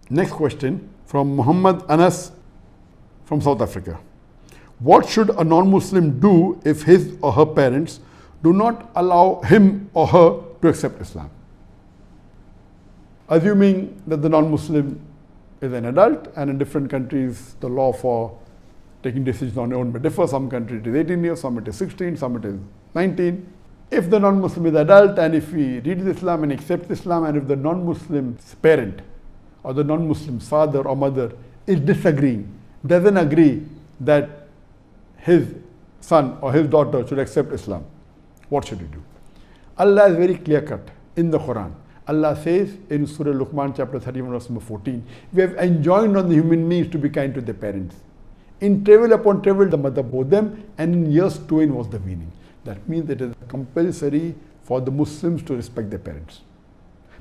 Next question from Muhammad Anas from South Africa. What should a non-Muslim do if his or her parents do not allow him or her to accept Islam? Assuming that the non-Muslim is an adult, and in different countries the law for taking decisions on your own may differ. Some countries it is 18 years, some it is 16, some it is 19. If the non-Muslim is adult and if he reads Islam and accepts Islam, and if the non-Muslim's parent or the non-Muslim's father or mother is disagreeing, doesn't agree that his son or his daughter should accept Islam, what should he do? Allah is very clear cut in the Qur'an. Allah says in Surah Luqman chapter 31 verse number 14, we have enjoined on the human beings to be kind to their parents. In travel upon travel the mother bore them, and in years twain was the weaning. That means it is compulsory for the Muslims to respect their parents.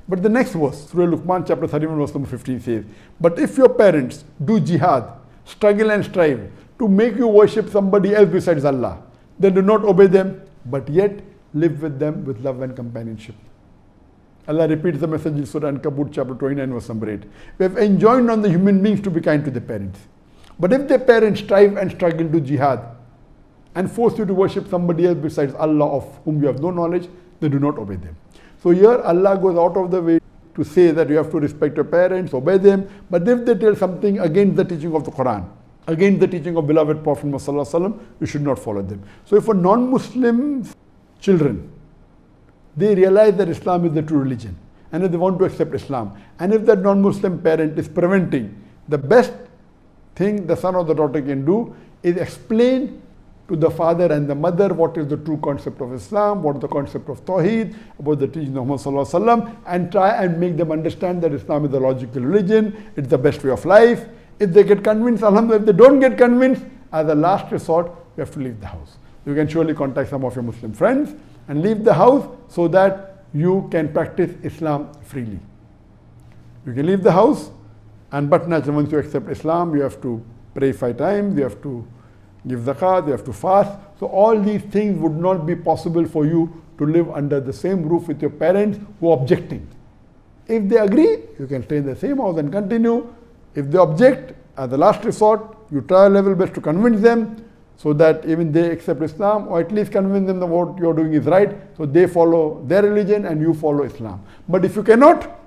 But the next verse, Surah Luqman chapter 31 verse number 15 says, but if your parents do jihad, struggle and strive to make you worship somebody else besides Allah, then do not obey them, but yet live with them with love and companionship. Allah repeats the message in Surah Ankabut chapter 29 verse number 8. We have enjoined on the human beings to be kind to their parents. But if their parents strive and struggle to jihad and force you to worship somebody else besides Allah of whom you have no knowledge, then do not obey them. So here Allah goes out of the way to say that you have to respect your parents, obey them. But if they tell something against the teaching of the Qur'an, against the teaching of beloved Prophet Muhammad, you should not follow them. So if a non-Muslim children, they realize that Islam is the true religion, and if they want to accept Islam, and if that non-Muslim parent is preventing, the best thing the son or the daughter can do is explain to the father and the mother what is the true concept of Islam, what is the concept of Tawheed, about the teaching of Muhammad, and try and make them understand that Islam is the logical religion, it's the best way of life. If they get convinced, alhamdulillah. If they don't get convinced, as a last resort, you have to leave the house. You can surely contact some of your Muslim friends and leave the house so that you can practice Islam freely. You can leave the house, but naturally once you accept Islam, you have to pray 5 times, you have to give zakat, you have to fast. So all these things would not be possible for you to live under the same roof with your parents who are objecting. If they agree, you can stay in the same house and continue. If they object, as the last resort, you try your level best to convince them so that even they accept Islam, or at least convince them that what you're doing is right, so they follow their religion and you follow Islam. But if you cannot,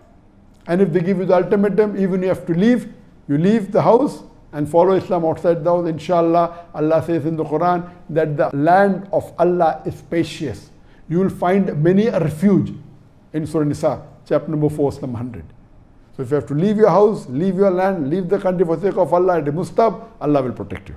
and if they give you the ultimatum, even you have to leave, you leave the house and follow Islam outside the house, inshallah. Allah says in the Quran that the land of Allah is spacious. You will find many a refuge in Surah Nisa, chapter number 4, verse number 100. So if you have to leave your house, leave your land, leave the country for the sake of Allah, it is mustab, Allah will protect you.